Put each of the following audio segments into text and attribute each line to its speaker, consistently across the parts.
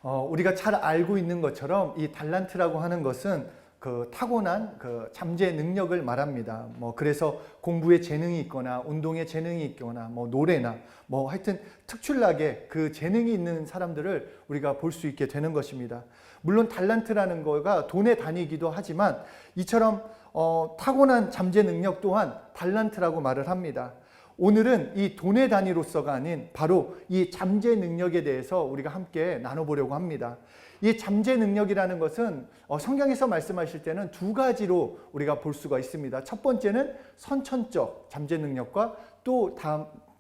Speaker 1: 우리가 잘 알고 있는 것처럼 이 달란트라고 하는 것은 그 타고난 그 잠재 능력을 말합니다. 그래서 공부에 재능이 있거나 운동에 재능이 있거나 노래나 하여튼 특출나게 그 재능이 있는 사람들을 우리가 볼 수 있게 되는 것입니다. 물론 달란트라는 거가 돈의 단위이기도 하지만 이처럼 타고난 잠재 능력 또한 달란트라고 말을 합니다. 오늘은 이 돈의 단위로서가 아닌 바로 이 잠재 능력에 대해서 우리가 함께 나눠보려고 합니다. 이 잠재 능력이라는 것은 성경에서 말씀하실 때는 두 가지로 우리가 볼 수가 있습니다. 첫 번째는 선천적 잠재 능력과 또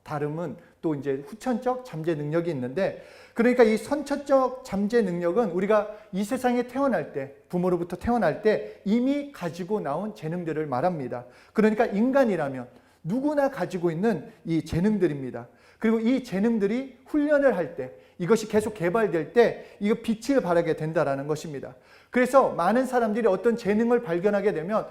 Speaker 1: 다름은 또 이제 후천적 잠재 능력이 있는데, 그러니까 이 선천적 잠재 능력은 우리가 이 세상에 태어날 때, 부모로부터 태어날 때 이미 가지고 나온 재능들을 말합니다. 그러니까 인간이라면 누구나 가지고 있는 이 재능들입니다. 그리고 이 재능들이 훈련을 할 때, 이것이 계속 개발될 때 이거 빛을 발하게 된다라는 것입니다. 그래서 많은 사람들이 어떤 재능을 발견하게 되면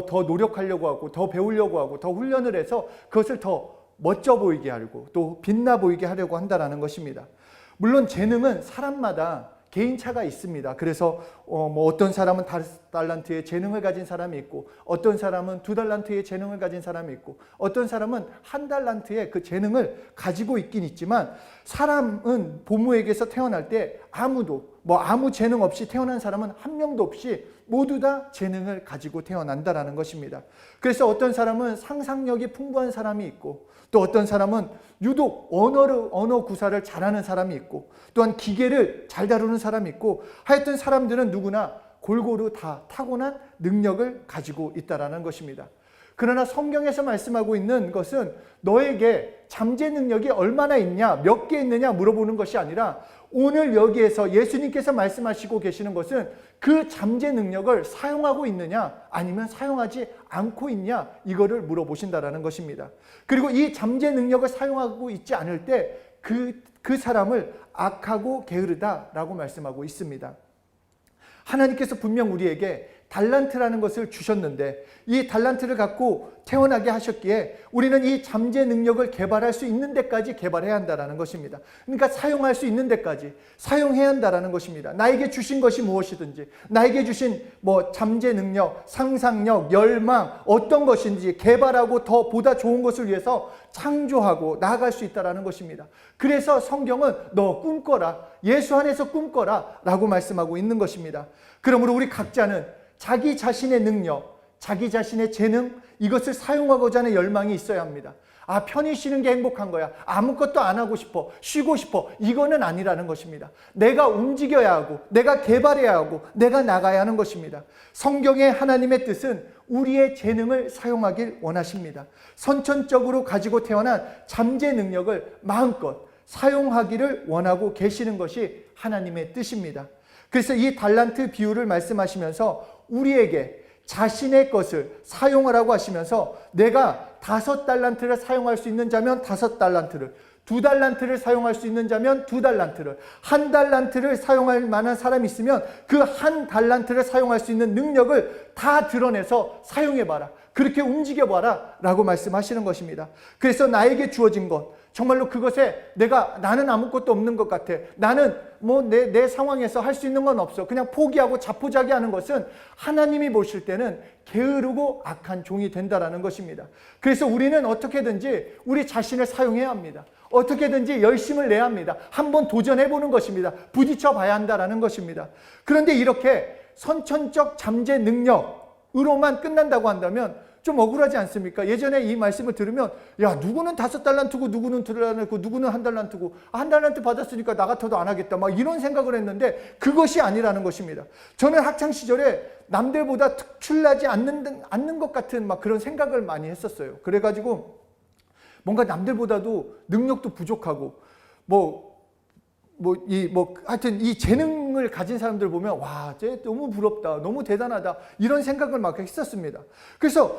Speaker 1: 더 노력하려고 하고 더 배우려고 하고 더 훈련을 해서 그것을 더 멋져 보이게 하려고 또 빛나 보이게 하려고 한다라는 것입니다. 물론 재능은 사람마다 개인차가 있습니다. 그래서 어떤 사람은 5달란트의 재능을 가진 사람이 있고, 어떤 사람은 2달란트의 재능을 가진 사람이 있고, 어떤 사람은 1달란트의 그 재능을 가지고 있긴 있지만, 사람은 부모에게서 태어날 때 아무 재능 없이 태어난 사람은 한 명도 없이 모두 다 재능을 가지고 태어난다라는 것입니다. 그래서 어떤 사람은 상상력이 풍부한 사람이 있고, 또 어떤 사람은 유독 언어 구사를 잘하는 사람이 있고, 또한 기계를 잘 다루는 사람이 있고, 하여튼 사람들은 누구나 골고루 다 타고난 능력을 가지고 있다라는 것입니다. 그러나 성경에서 말씀하고 있는 것은 너에게 잠재 능력이 얼마나 있냐, 몇 개 있느냐 물어보는 것이 아니라, 오늘 여기에서 예수님께서 말씀하시고 계시는 것은 그 잠재 능력을 사용하고 있느냐 아니면 사용하지 않고 있냐, 이거를 물어보신다라는 것입니다. 그리고 이 잠재 능력을 사용하고 있지 않을 때 그 사람을 악하고 게으르다라고 말씀하고 있습니다. 하나님께서 분명 우리에게 달란트라는 것을 주셨는데, 이 달란트를 갖고 태어나게 하셨기에 우리는 이 잠재 능력을 개발할 수 있는 데까지 개발해야 한다는 것입니다. 그러니까 사용할 수 있는 데까지 사용해야 한다는 것입니다. 나에게 주신 것이 무엇이든지, 나에게 주신 잠재 능력, 상상력, 열망, 어떤 것인지 개발하고 더 보다 좋은 것을 위해서 창조하고 나아갈 수 있다는 것입니다. 그래서 성경은 너 꿈꿔라, 예수 안에서 꿈꿔라 라고 말씀하고 있는 것입니다. 그러므로 우리 각자는 자기 자신의 능력, 자기 자신의 재능, 이것을 사용하고자 하는 열망이 있어야 합니다. 편히 쉬는 게 행복한 거야, 아무것도 안 하고 싶어, 쉬고 싶어, 이거는 아니라는 것입니다. 내가 움직여야 하고, 내가 개발해야 하고, 내가 나가야 하는 것입니다. 성경의 하나님의 뜻은 우리의 재능을 사용하길 원하십니다. 선천적으로 가지고 태어난 잠재 능력을 마음껏 사용하기를 원하고 계시는 것이 하나님의 뜻입니다. 그래서 이 달란트 비유를 말씀하시면서 우리에게 자신의 것을 사용하라고 하시면서, 내가 5달란트를 사용할 수 있는 자면 5달란트를, 2달란트를 사용할 수 있는 자면 2달란트를, 1달란트를 사용할 만한 사람이 있으면 그 1달란트를 사용할 수 있는 능력을 다 드러내서 사용해봐라, 그렇게 움직여봐라 라고 말씀하시는 것입니다. 그래서 나에게 주어진 것, 정말로 그것에 나는 아무것도 없는 것 같아, 나는 내 상황에서 할 수 있는 건 없어, 그냥 포기하고 자포자기하는 것은 하나님이 보실 때는 게으르고 악한 종이 된다라는 것입니다. 그래서 우리는 어떻게든지 우리 자신을 사용해야 합니다. 어떻게든지 열심을 내야 합니다. 한번 도전해보는 것입니다. 부딪혀 봐야 한다라는 것입니다. 그런데 이렇게 선천적 잠재 능력으로만 끝난다고 한다면 좀 억울하지 않습니까? 예전에 이 말씀을 들으면, 야, 누구는 5달란트고 누구는 2달란트고 누구는 1달란트고 1달란트 받았으니까 나 같아도 안 하겠다, 이런 생각을 했는데 그것이 아니라는 것입니다. 저는 학창시절에 남들보다 특출나지 않는 것 같은 그런 생각을 많이 했었어요. 그래가지고 뭔가 남들보다도 능력도 부족하고 하여튼 이 재능을 가진 사람들 보면, 와, 쟤 너무 부럽다, 너무 대단하다, 이런 생각을 막 했었습니다. 그래서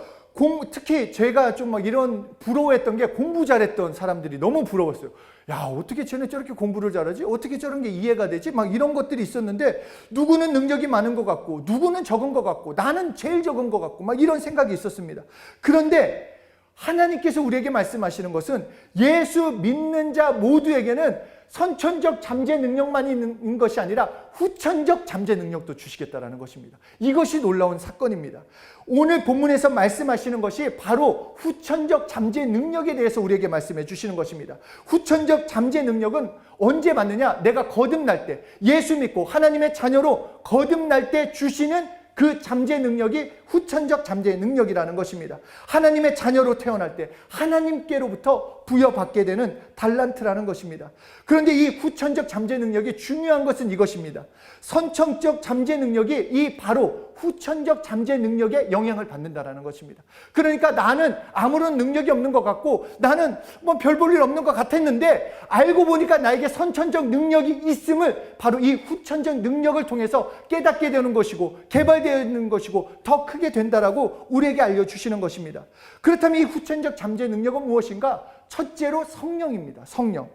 Speaker 1: 특히 제가 좀 이런 부러워했던 게, 공부 잘했던 사람들이 너무 부러웠어요. 야, 어떻게 쟤네 저렇게 공부를 잘하지? 어떻게 저런 게 이해가 되지? 이런 것들이 있었는데, 누구는 능력이 많은 것 같고, 누구는 적은 것 같고, 나는 제일 적은 것 같고, 이런 생각이 있었습니다. 그런데 하나님께서 우리에게 말씀하시는 것은 예수 믿는 자 모두에게는 선천적 잠재 능력만 있는 것이 아니라 후천적 잠재 능력도 주시겠다라는 것입니다. 이것이 놀라운 사건입니다. 오늘 본문에서 말씀하시는 것이 바로 후천적 잠재 능력에 대해서 우리에게 말씀해 주시는 것입니다. 후천적 잠재 능력은 언제 받느냐? 내가 거듭날 때, 예수 믿고 하나님의 자녀로 거듭날 때 주시는 그 잠재 능력이 후천적 잠재 능력이라는 것입니다. 하나님의 자녀로 태어날 때 하나님께로부터 부여받게 되는 달란트라는 것입니다. 그런데 이 후천적 잠재 능력이 중요한 것은 이것입니다. 선천적 잠재 능력이 이 바로 후천적 잠재 능력에 영향을 받는다라는 것입니다. 그러니까 나는 아무런 능력이 없는 것 같고 나는 뭐 별 볼 일 없는 것 같았는데 알고 보니까 나에게 선천적 능력이 있음을 바로 이 후천적 능력을 통해서 깨닫게 되는 것이고 개발되는 것이고 더 크게 된다라고 우리에게 알려주시는 것입니다. 그렇다면 이 후천적 잠재 능력은 무엇인가? 첫째로 성령입니다. 성령.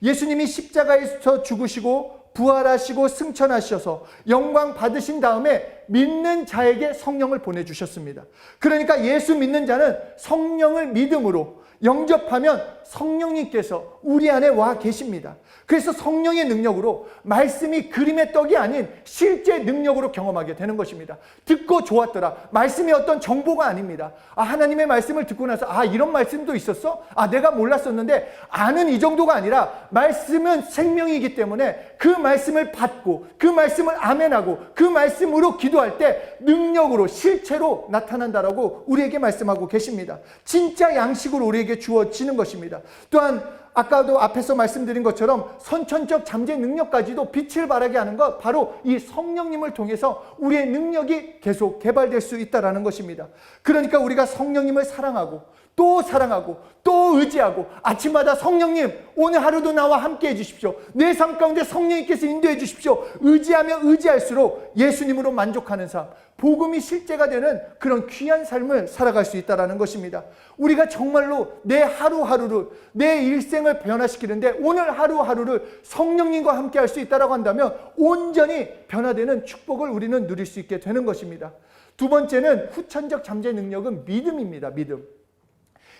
Speaker 1: 예수님이 십자가에서 죽으시고 부활하시고 승천하셔서 영광 받으신 다음에 믿는 자에게 성령을 보내주셨습니다. 그러니까 예수 믿는 자는 성령을 믿음으로 영접하면 성령님께서 우리 안에 와 계십니다. 그래서 성령의 능력으로 말씀이 그림의 떡이 아닌 실제 능력으로 경험하게 되는 것입니다. 듣고 좋았더라. 말씀이 어떤 정보가 아닙니다. 하나님의 말씀을 듣고 나서 이런 말씀도 있었어? 내가 몰랐었는데 아는 이 정도가 아니라 말씀은 생명이기 때문에 그 말씀을 받고 그 말씀을 아멘하고 그 말씀으로 기도할 때 능력으로 실체로 나타난다라고 우리에게 말씀하고 계십니다. 진짜 양식으로 우리에게 주어지는 것입니다. 또한 아까도 앞에서 말씀드린 것처럼 선천적 잠재 능력까지도 빛을 발하게 하는 것 바로 이 성령님을 통해서 우리의 능력이 계속 개발될 수 있다는 것입니다. 그러니까 우리가 성령님을 사랑하고 또 의지하고 아침마다 성령님 오늘 하루도 나와 함께 해주십시오. 내 삶 가운데 성령님께서 인도해 주십시오. 의지하며 의지할수록 예수님으로 만족하는 삶, 복음이 실제가 되는 그런 귀한 삶을 살아갈 수 있다는 것입니다. 우리가 정말로 내 하루하루를, 내 일생을 변화시키는데 오늘 하루하루를 성령님과 함께 할 수 있다고 한다면 온전히 변화되는 축복을 우리는 누릴 수 있게 되는 것입니다. 두 번째는 후천적 잠재 능력은 믿음입니다. 믿음.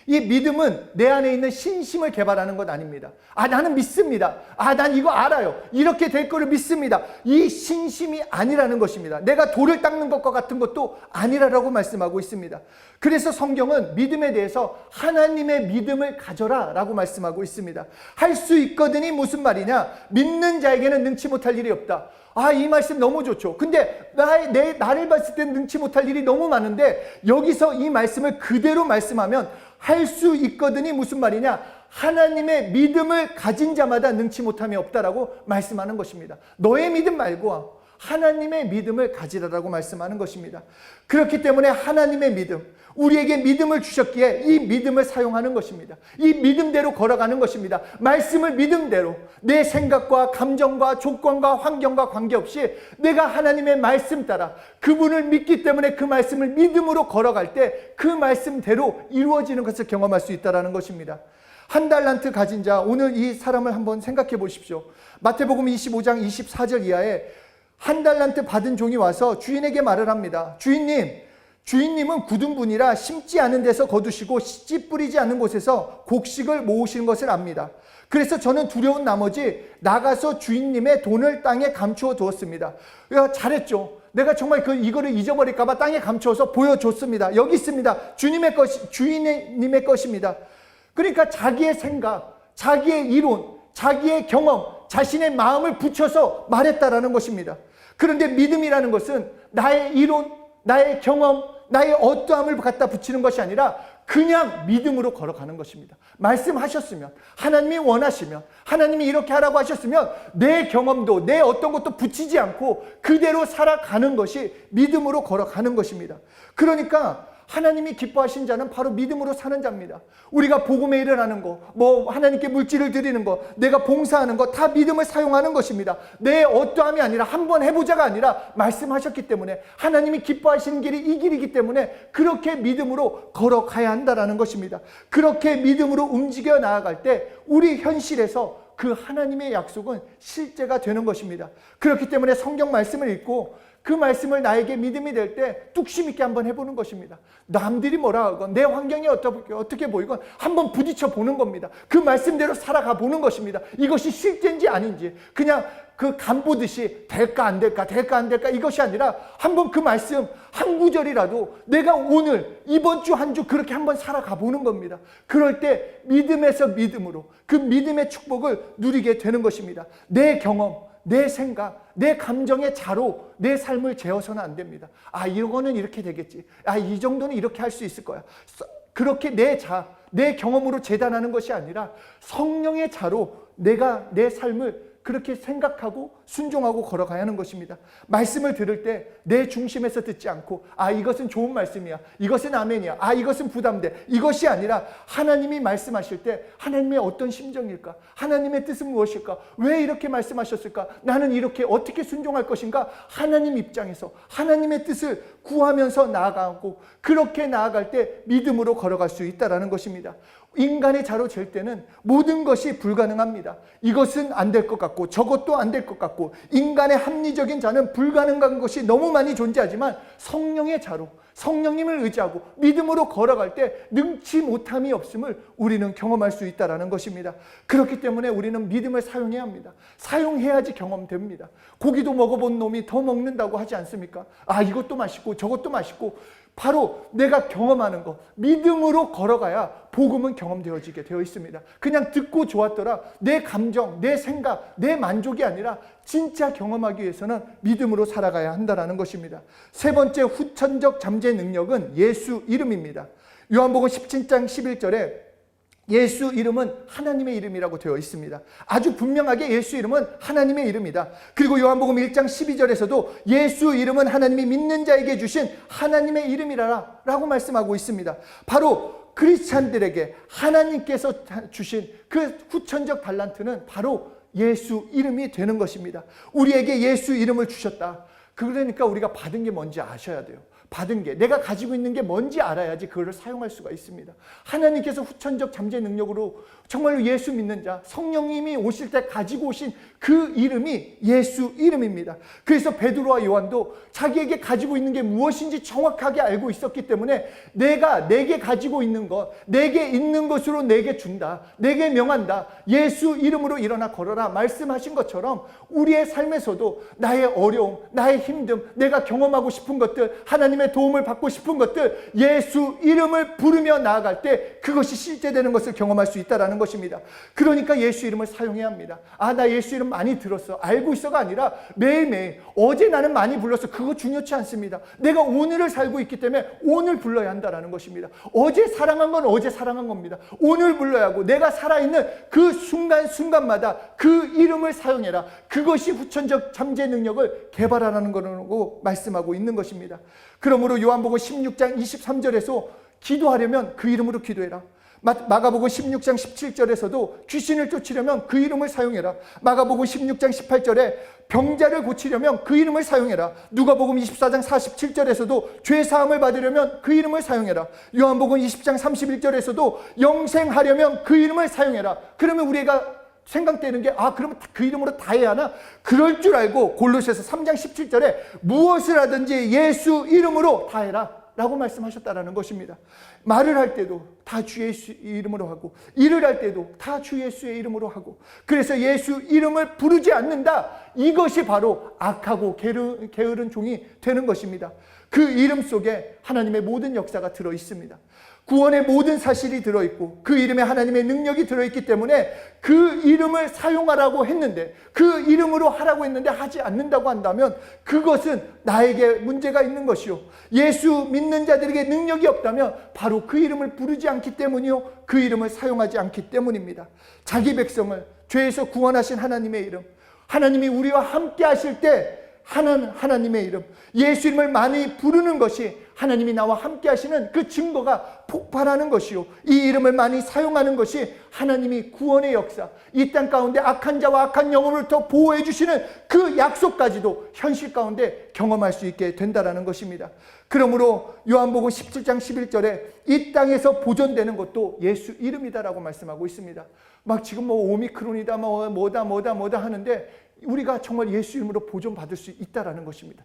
Speaker 1: 이 믿음은 내 안에 있는 신심을 개발하는 것 아닙니다. 나는 믿습니다. 난 이거 알아요. 이렇게 될 거를 믿습니다. 이 신심이 아니라는 것입니다. 내가 돌을 닦는 것과 같은 것도 아니라고 말씀하고 있습니다. 그래서 성경은 믿음에 대해서 하나님의 믿음을 가져라 라고 말씀하고 있습니다. 할 수 있거든이 무슨 말이냐? 믿는 자에게는 능치 못할 일이 없다. 이 말씀 너무 좋죠. 근데 나를 봤을 때 능치 못할 일이 너무 많은데 여기서 이 말씀을 그대로 말씀하면 할 수 있거든이 무슨 말이냐? 하나님의 믿음을 가진 자마다 능치 못함이 없다라고 말씀하는 것입니다. 너의 믿음 말고 하나님의 믿음을 가지라라고 말씀하는 것입니다. 그렇기 때문에 하나님의 믿음, 우리에게 믿음을 주셨기에 이 믿음을 사용하는 것입니다. 이 믿음대로 걸어가는 것입니다. 말씀을 믿음대로 내 생각과 감정과 조건과 환경과 관계없이 내가 하나님의 말씀 따라 그분을 믿기 때문에 그 말씀을 믿음으로 걸어갈 때 그 말씀대로 이루어지는 것을 경험할 수 있다는 것입니다. 한 달란트 가진 자, 오늘 이 사람을 한번 생각해 보십시오. 마태복음 25장 24절 이하에 한 달란트 받은 종이 와서 주인에게 말을 합니다. 주인님은 굳은 분이라 심지 않은 데서 거두시고 씨 뿌리지 않는 곳에서 곡식을 모으시는 것을 압니다. 그래서 저는 두려운 나머지 나가서 주인님의 돈을 땅에 감추어 두었습니다. 잘했죠. 내가 정말 이거를 잊어버릴까 봐 땅에 감추어서 보여줬습니다. 여기 있습니다. 주인님의 것입니다. 그러니까 자기의 생각, 자기의 이론, 자기의 경험, 자신의 마음을 붙여서 말했다라는 것입니다. 그런데 믿음이라는 것은 나의 이론, 나의 경험, 나의 어떠함을 갖다 붙이는 것이 아니라 그냥 믿음으로 걸어가는 것입니다. 말씀하셨으면, 하나님이 원하시면, 하나님이 이렇게 하라고 하셨으면 내 경험도 내 어떤 것도 붙이지 않고 그대로 살아가는 것이 믿음으로 걸어가는 것입니다. 그러니까 하나님이 기뻐하신 자는 바로 믿음으로 사는 자입니다. 우리가 복음의 일을 하는 거, 하나님께 물질을 드리는 거, 내가 봉사하는 거 다 믿음을 사용하는 것입니다. 내 어떠함이 아니라 한번 해보자가 아니라 말씀하셨기 때문에 하나님이 기뻐하시는 길이 이 길이기 때문에 그렇게 믿음으로 걸어가야 한다는 것입니다. 그렇게 믿음으로 움직여 나아갈 때 우리 현실에서 그 하나님의 약속은 실제가 되는 것입니다. 그렇기 때문에 성경 말씀을 읽고 그 말씀을 나에게 믿음이 될 때 뚝심 있게 한번 해보는 것입니다. 남들이 뭐라 하건 내 환경이 어떻게 보이건 한번 부딪혀 보는 겁니다. 그 말씀대로 살아가 보는 것입니다. 이것이 실제인지 아닌지 그냥 그 간 보듯이 될까 안 될까 될까 안 될까 이것이 아니라 한번 그 말씀 한 구절이라도 내가 오늘 이번 주 한 주 그렇게 한번 살아가 보는 겁니다. 그럴 때 믿음에서 믿음으로 그 믿음의 축복을 누리게 되는 것입니다. 내 경험, 내 생각, 내 감정의 자로 내 삶을 재어서는 안 됩니다. 아, 이거는 이렇게 되겠지. 아, 이 정도는 이렇게 할 수 있을 거야. 그렇게 내 경험으로 재단하는 것이 아니라 성령의 자로 내가 내 삶을 그렇게 생각하고 순종하고 걸어가야 하는 것입니다. 말씀을 들을 때 내 중심에서 듣지 않고 아, 이것은 좋은 말씀이야, 이것은 아멘이야, 아, 이것은 부담돼, 이것이 아니라 하나님이 말씀하실 때 하나님의 어떤 심정일까, 하나님의 뜻은 무엇일까, 왜 이렇게 말씀하셨을까, 나는 이렇게 어떻게 순종할 것인가, 하나님 입장에서 하나님의 뜻을 구하면서 나아가고 그렇게 나아갈 때 믿음으로 걸어갈 수 있다는 것입니다. 인간의 자로 잴 때는 모든 것이 불가능합니다. 이것은 안 될 것 같고 저것도 안 될 것 같고 인간의 합리적인 자는 불가능한 것이 너무 많이 존재하지만 성령의 자로 성령님을 의지하고 믿음으로 걸어갈 때 능치 못함이 없음을 우리는 경험할 수 있다는 것입니다. 그렇기 때문에 우리는 믿음을 사용해야 합니다. 사용해야지 경험됩니다. 고기도 먹어본 놈이 더 먹는다고 하지 않습니까? 아, 이것도 맛있고 저것도 맛있고 바로 내가 경험하는 것, 믿음으로 걸어가야 복음은 경험되어지게 되어 있습니다. 그냥 듣고 좋았더라 내 감정, 내 생각, 내 만족이 아니라 진짜 경험하기 위해서는 믿음으로 살아가야 한다는 것입니다. 세 번째 후천적 잠재 능력은 예수 이름입니다. 요한복음 17장 11절에 예수 이름은 하나님의 이름이라고 되어 있습니다. 아주 분명하게 예수 이름은 하나님의 이름이다. 그리고 요한복음 1장 12절에서도 예수 이름은 하나님이 믿는 자에게 주신 하나님의 이름이라 라고 말씀하고 있습니다. 바로 크리스찬들에게 하나님께서 주신 그 후천적 달란트는 바로 예수 이름이 되는 것입니다. 우리에게 예수 이름을 주셨다. 그러니까 우리가 받은 게 뭔지 아셔야 돼요. 받은 게 내가 가지고 있는 게 뭔지 알아야지 그거를 사용할 수가 있습니다. 하나님께서 후천적 잠재 능력으로 정말로 예수 믿는 자, 성령님이 오실 때 가지고 오신 그 이름이 예수 이름입니다. 그래서 베드로와 요한도 자기에게 가지고 있는 게 무엇인지 정확하게 알고 있었기 때문에 내게 가지고 있는 것, 내게 있는 것으로 내게 준다, 내게 명한다, 예수 이름으로 일어나 걸어라 말씀하신 것처럼 우리의 삶에서도 나의 어려움, 나의 힘듦, 내가 경험하고 싶은 것들, 하나님의 도움을 받고 싶은 것들 예수 이름을 부르며 나아갈 때 그것이 실제되는 것을 경험할 수 있다는 것입니다. 그러니까 예수 이름을 사용해야 합니다. 아, 나 예수 이름 많이 들었어, 알고 있어가 아니라 매일매일 어제 나는 많이 불렀어, 그거 중요치 않습니다. 내가 오늘을 살고 있기 때문에 오늘 불러야 한다는 것입니다. 어제 사랑한 건 어제 사랑한 겁니다. 오늘 불러야 하고 내가 살아있는 그 순간순간마다 그 이름을 사용해라. 그것이 후천적 잠재 능력을 개발하라는 거라고 말씀하고 있는 것입니다. 그러므로 요한복음 16장 23절에서 기도하려면 그 이름으로 기도해라. 마가복음 16장 17절에서도 귀신을 쫓으려면 그 이름을 사용해라. 마가복음 16장 18절에 병자를 고치려면 그 이름을 사용해라. 누가복음 24장 47절에서도 죄사함을 받으려면 그 이름을 사용해라. 요한복음 20장 31절에서도 영생하려면 그 이름을 사용해라. 그러면 우리가 생각되는 게 그러면 그 이름으로 다 해야 하나? 그럴 줄 알고 골로새서 3장 17절에 무엇을 하든지 예수 이름으로 다 해라 라고 말씀하셨다는 것입니다. 말을 할 때도 다 주 예수 이름으로 하고 일을 할 때도 다 주 예수의 이름으로 하고, 그래서 예수 이름을 부르지 않는다, 이것이 바로 악하고 게으른 종이 되는 것입니다. 그 이름 속에 하나님의 모든 역사가 들어 있습니다. 구원의 모든 사실이 들어있고 그 이름에 하나님의 능력이 들어있기 때문에 그 이름을 사용하라고 했는데, 그 이름으로 하라고 했는데 하지 않는다고 한다면 그것은 나에게 문제가 있는 것이요, 예수 믿는 자들에게 능력이 없다면 바로 그 이름을 부르지 않기 때문이요, 그 이름을 사용하지 않기 때문입니다. 자기 백성을 죄에서 구원하신 하나님의 이름, 하나님이 우리와 함께 하실 때 하나님의 이름, 예수 이름을 많이 부르는 것이 하나님이 나와 함께 하시는 그 증거가 폭발하는 것이요, 이 이름을 많이 사용하는 것이 하나님이 구원의 역사, 이 땅 가운데 악한 자와 악한 영혼으로부터 보호해 주시는 그 약속까지도 현실 가운데 경험할 수 있게 된다는 것입니다. 그러므로 요한복음 17장 11절에 이 땅에서 보존되는 것도 예수 이름이다라고 말씀하고 있습니다. 막 지금 오미크론이다 뭐다 하는데 우리가 정말 예수 이름으로 보존받을 수 있다라는 것입니다.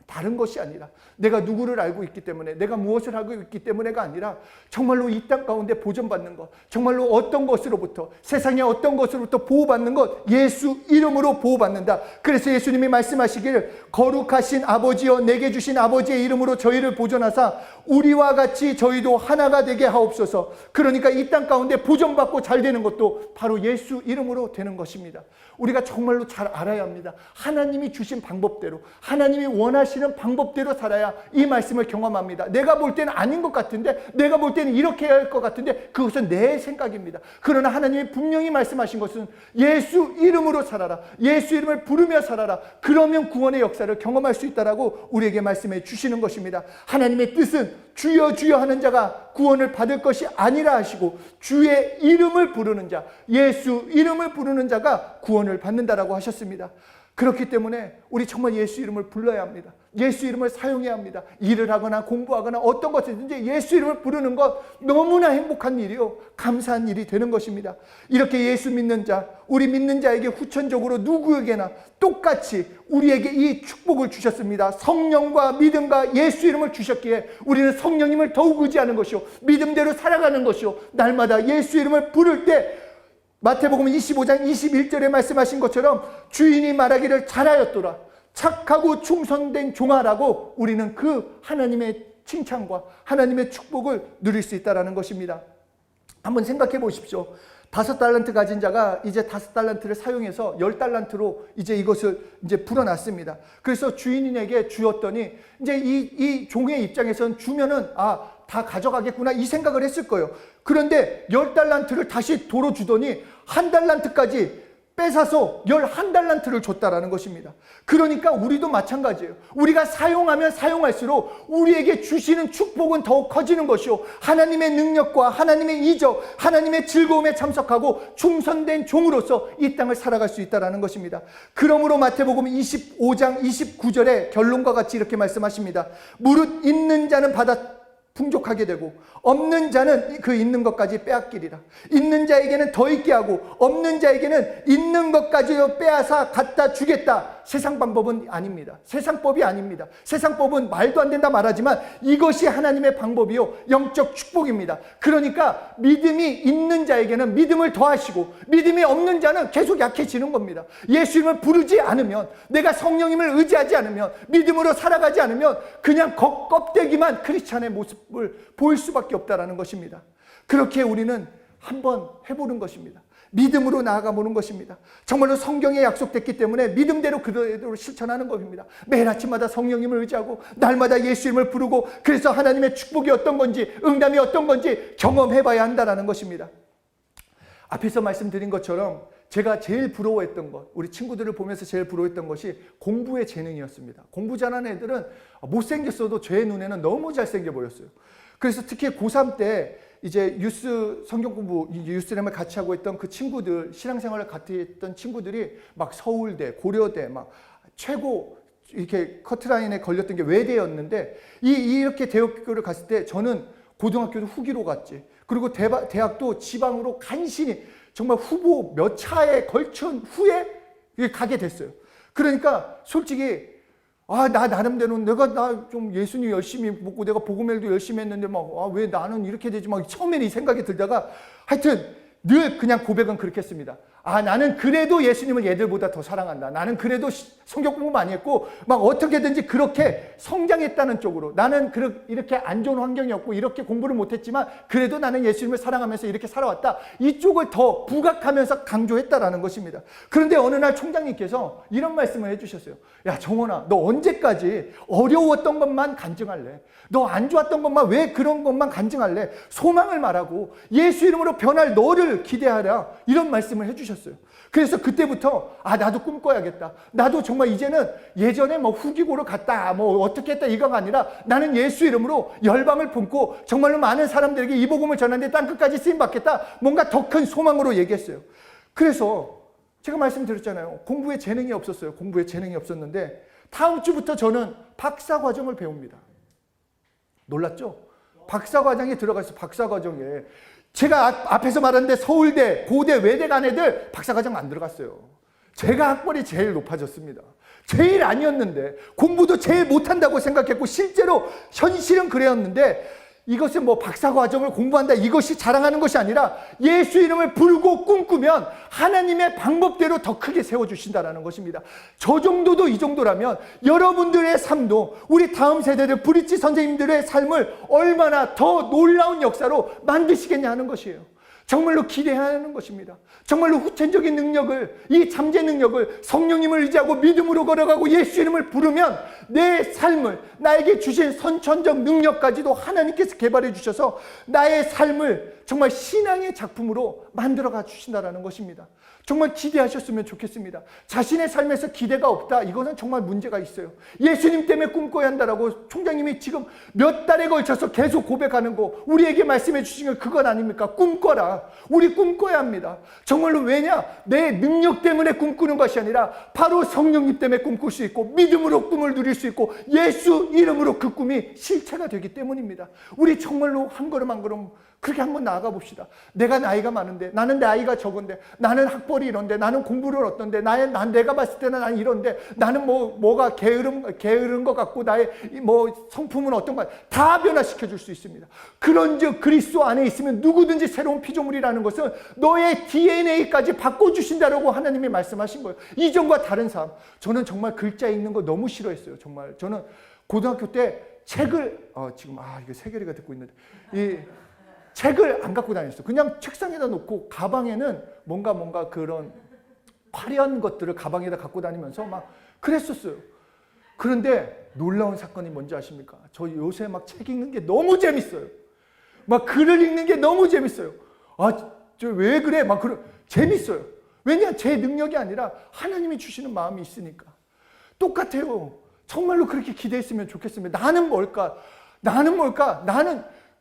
Speaker 1: 다른 것이 아니라 내가 누구를 알고 있기 때문에, 내가 무엇을 하고 있기 때문에가 아니라 정말로 이 땅 가운데 보존받는 것, 정말로 어떤 것으로부터, 세상의 어떤 것으로부터 보호받는 것, 예수 이름으로 보호받는다. 그래서 예수님이 말씀하시기를 거룩하신 아버지여 내게 주신 아버지의 이름으로 저희를 보존하사 우리와 같이 저희도 하나가 되게 하옵소서. 그러니까 이 땅 가운데 보존받고 잘 되는 것도 바로 예수 이름으로 되는 것입니다. 우리가 정말로 잘 알아야 합니다. 하나님이 주신 방법대로, 하나님이 원하시는 방법대로 살아야 이 말씀을 경험합니다. 내가 볼 때는 아닌 것 같은데, 내가 볼 때는 이렇게 해야 할 것 같은데 그것은 내 생각입니다. 그러나 하나님이 분명히 말씀하신 것은 예수 이름으로 살아라, 예수 이름을 부르며 살아라. 그러면 구원의 역사를 경험할 수 있다라고 우리에게 말씀해 주시는 것입니다. 하나님의 뜻은 주여 주여 하는 자가 구원을 받을 것이 아니라 하시고 주의 이름을 부르는 자, 예수 이름을 부르는 자가 구원을 받는다라고 하셨습니다. 그렇기 때문에 우리 정말 예수 이름을 불러야 합니다. 예수 이름을 사용해야 합니다. 일을 하거나 공부하거나 어떤 것이든지 예수 이름을 부르는 것 너무나 행복한 일이요, 감사한 일이 되는 것입니다. 이렇게 예수 믿는 자, 우리 믿는 자에게 후천적으로 누구에게나 똑같이 우리에게 이 축복을 주셨습니다. 성령과 믿음과 예수 이름을 주셨기에 우리는 성령님을 더욱 의지하는 것이요, 믿음대로 살아가는 것이요, 날마다 예수 이름을 부를 때 마태복음 25장 21절에 말씀하신 것처럼 주인이 말하기를 잘하였도다, 착하고 충성된 종아라고 우리는 그 하나님의 칭찬과 하나님의 축복을 누릴 수 있다는 것입니다. 한번 생각해 보십시오. 5달란트 가진 자가 이제 5달란트를 사용해서 10달란트로 이제 이것을 이제 불어났습니다. 그래서 주인에게 주었더니 이제 이 종의 입장에서는 주면은 다 가져가겠구나 이 생각을 했을 거예요. 그런데 10달란트를 다시 도로 주더니 1달란트까지 뺏어서 11달란트를 줬다라는 것입니다. 그러니까 우리도 마찬가지예요. 우리가 사용하면 사용할수록 우리에게 주시는 축복은 더욱 커지는 것이요, 하나님의 능력과 하나님의 이적, 하나님의 즐거움에 참석하고 충성된 종으로서 이 땅을 살아갈 수 있다는 것입니다. 그러므로 마태복음 25장 29절에 결론과 같이 이렇게 말씀하십니다. 무릇 있는 자는 받아 풍족하게 되고 없는 자는 그 있는 것까지 빼앗기리라. 있는 자에게는 더 있게 하고 없는 자에게는 있는 것까지도 빼앗아 갖다 주겠다. 세상 방법은 아닙니다. 세상법이 아닙니다. 세상법은 말도 안 된다 말하지만 이것이 하나님의 방법이요, 영적 축복입니다. 그러니까 믿음이 있는 자에게는 믿음을 더하시고 믿음이 없는 자는 계속 약해지는 겁니다. 예수님을 부르지 않으면, 내가 성령님을 의지하지 않으면, 믿음으로 살아가지 않으면 그냥 껍데기만 크리스찬의 모습을 보일 수밖에 없다라는 것입니다. 그렇게 우리는 한번 해보는 것입니다. 믿음으로 나아가보는 것입니다. 정말로 성경에 약속됐기 때문에 믿음대로 그대로 실천하는 겁니다. 매일 아침마다 성령님을 의지하고 날마다 예수 이름을 부르고, 그래서 하나님의 축복이 어떤 건지, 응답이 어떤 건지 경험해봐야 한다는 것입니다. 앞에서 말씀드린 것처럼 제가 제일 부러워했던 것, 우리 친구들을 보면서 제일 부러워했던 것이 공부의 재능이었습니다. 공부 잘하는 애들은 못생겼어도 제 눈에는 너무 잘생겨 보였어요. 그래서 특히 고3 때 이제 유스 성경 공부, 유스램을 같이 하고 있던 그 친구들, 신앙생활을 같이 했던 친구들이 막 서울대, 고려대, 막 최고 이렇게 커트라인에 걸렸던 게 외대였는데, 이렇게 대학교를 갔을 때 저는 고등학교도 후기로 갔지. 그리고 대학도 지방으로 간신히 정말 후보 몇 차에 걸친 후에 가게 됐어요. 그러니까 솔직히 나 나름대로 나 좀 예수님 열심히 먹고 내가 복음일도 열심히 했는데 왜 나는 이렇게 되지? 처음에는 이 생각이 들다가 하여튼 늘 그냥 고백은 그렇게 했습니다. 나는 그래도 예수님을 얘들보다 더 사랑한다. 나는 그래도 성경 공부 많이 했고 어떻게든지 그렇게 성장했다는 쪽으로, 나는 이렇게 안 좋은 환경이었고 이렇게 공부를 못했지만 그래도 나는 예수님을 사랑하면서 이렇게 살아왔다. 이쪽을 더 부각하면서 강조했다라는 것입니다. 그런데 어느 날 총장님께서 이런 말씀을 해주셨어요. 야 정원아, 너 언제까지 어려웠던 것만 간증할래? 너 안 좋았던 것만, 왜 그런 것만 간증할래? 소망을 말하고 예수 이름으로 변할 너를 기대하라. 이런 말씀을 해주셨어요. 그래서 그때부터 나도 꿈꿔야겠다. 나도 정말 이제는 예전에 후기고를 갔다 어떻게 했다 이거가 아니라 나는 예수 이름으로 열방을 품고 정말로 많은 사람들에게 이 복음을 전하는데 땅끝까지 쓰임 받겠다. 뭔가 더 큰 소망으로 얘기했어요. 그래서 제가 말씀드렸잖아요. 공부에 재능이 없었어요. 공부에 재능이 없었는데 다음 주부터 저는 박사과정을 배웁니다. 놀랐죠? 박사과정에 들어가서 박사과정에 제가 앞에서 말했는데 서울대, 고대, 외대 간 애들 박사과정 안 들어갔어요. 제가 학벌이 제일 높아졌습니다. 제일 아니었는데, 공부도 제일 못한다고 생각했고, 실제로 현실은 그랬는데, 이것은 뭐 박사과정을 공부한다, 이것이 자랑하는 것이 아니라 예수 이름을 부르고 꿈꾸면 하나님의 방법대로 더 크게 세워주신다는 것입니다. 저 정도도 이 정도라면 여러분들의 삶도, 우리 다음 세대들 브릿지 선생님들의 삶을 얼마나 더 놀라운 역사로 만드시겠냐 하는 것이에요. 정말로 기대하는 것입니다. 정말로 후천적인 능력을, 이 잠재 능력을 성령님을 의지하고 믿음으로 걸어가고 예수 이름을 부르면 내 삶을, 나에게 주신 선천적 능력까지도 하나님께서 개발해 주셔서 나의 삶을 정말 신앙의 작품으로 만들어가 주신다는 것입니다. 정말 기대하셨으면 좋겠습니다. 자신의 삶에서 기대가 없다, 이거는 정말 문제가 있어요. 예수님 때문에 꿈꿔야 한다라고 총장님이 지금 몇 달에 걸쳐서 계속 고백하는 거, 우리에게 말씀해 주신 건 그건 아닙니까? 꿈꿔라. 우리 꿈꿔야 합니다. 정말로. 왜냐? 내 능력 때문에 꿈꾸는 것이 아니라 바로 성령님 때문에 꿈꿀 수 있고, 믿음으로 꿈을 누릴 수 있고, 예수 이름으로 그 꿈이 실체가 되기 때문입니다. 우리 정말로 한 걸음 한 걸음 그렇게 한번 나아가 봅시다. 내가 나이가 많은데, 나는 나이가 적은데, 나는 학벌이 이런데, 나는 공부를 어떤데, 내가 봤을 때는 난 이런데, 나는 뭐가 게으른 것 같고, 나의 뭐 성품은 어떤가, 다 변화시켜 줄 수 있습니다. 그런즉 그리스도 안에 있으면 누구든지 새로운 피조물이라는 것은 너의 DNA까지 바꿔주신다라고 하나님이 말씀하신 거예요. 이전과 다른 삶. 저는 정말 글자 읽는 거 너무 싫어했어요. 정말. 저는 고등학교 때 책을, 지금, 이거 세계리가 듣고 있는데, 책을 안 갖고 다녔어요. 그냥 책상에다 놓고 가방에는 뭔가 그런 화려한 것들을 가방에다 갖고 다니면서 막 그랬었어요. 그런데 놀라운 사건이 뭔지 아십니까? 저 요새 막 책 읽는 게 너무 재밌어요. 막 글을 읽는 게 너무 재밌어요. 저 왜 그래? 재밌어요. 왜냐? 제 능력이 아니라 하나님이 주시는 마음이 있으니까. 똑같아요. 정말로 그렇게 기대했으면 좋겠습니다. 나는 뭘까? 나는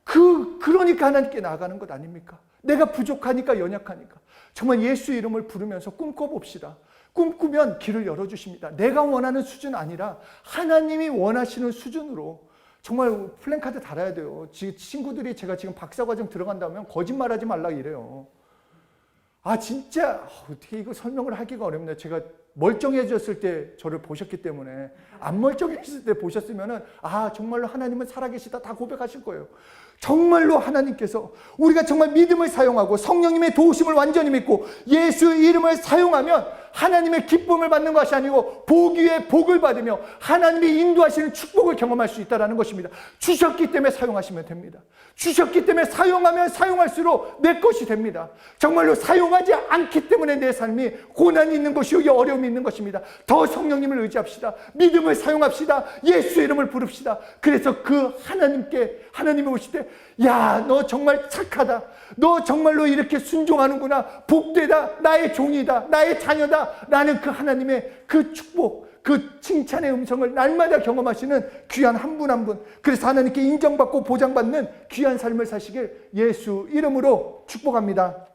Speaker 1: 그러니까 하나님께 나아가는 것 아닙니까? 내가 부족하니까, 연약하니까. 정말 예수 이름을 부르면서 꿈꿔봅시다. 꿈꾸면 길을 열어주십니다. 내가 원하는 수준 아니라 하나님이 원하시는 수준으로. 정말 플랜카드 달아야 돼요. 친구들이 제가 지금 박사과정 들어간다면 거짓말하지 말라 이래요. 진짜 어떻게 이거 설명을 하기가 어렵네요. 제가 멀쩡해졌을 때 저를 보셨기 때문에, 안 멀쩡해졌을 때 보셨으면은 정말로 하나님은 살아계시다 다 고백하실 거예요. 정말로 하나님께서 우리가 정말 믿음을 사용하고 성령님의 도우심을 완전히 믿고 예수 이름을 사용하면 하나님의 기쁨을 받는 것이 아니고 복 위에 복을 받으며 하나님이 인도하시는 축복을 경험할 수 있다는 것입니다. 주셨기 때문에 사용하시면 됩니다. 주셨기 때문에 사용하면 사용할수록 내 것이 됩니다. 정말로 사용하지 않기 때문에 내 삶이 고난이 있는 것이요, 어려움이 있는 것입니다. 더 성령님을 의지합시다. 믿음을 사용합시다. 예수 이름을 부릅시다. 그래서 그 하나님이 오실 때, 너 정말 착하다. 너 정말로 이렇게 순종하는구나. 복되다. 나의 종이다. 나의 자녀다. 라는 그 하나님의 그 축복, 그 칭찬의 음성을 날마다 경험하시는 귀한 한 분 한 분. 그래서 하나님께 인정받고 보장받는 귀한 삶을 사시길 예수 이름으로 축복합니다.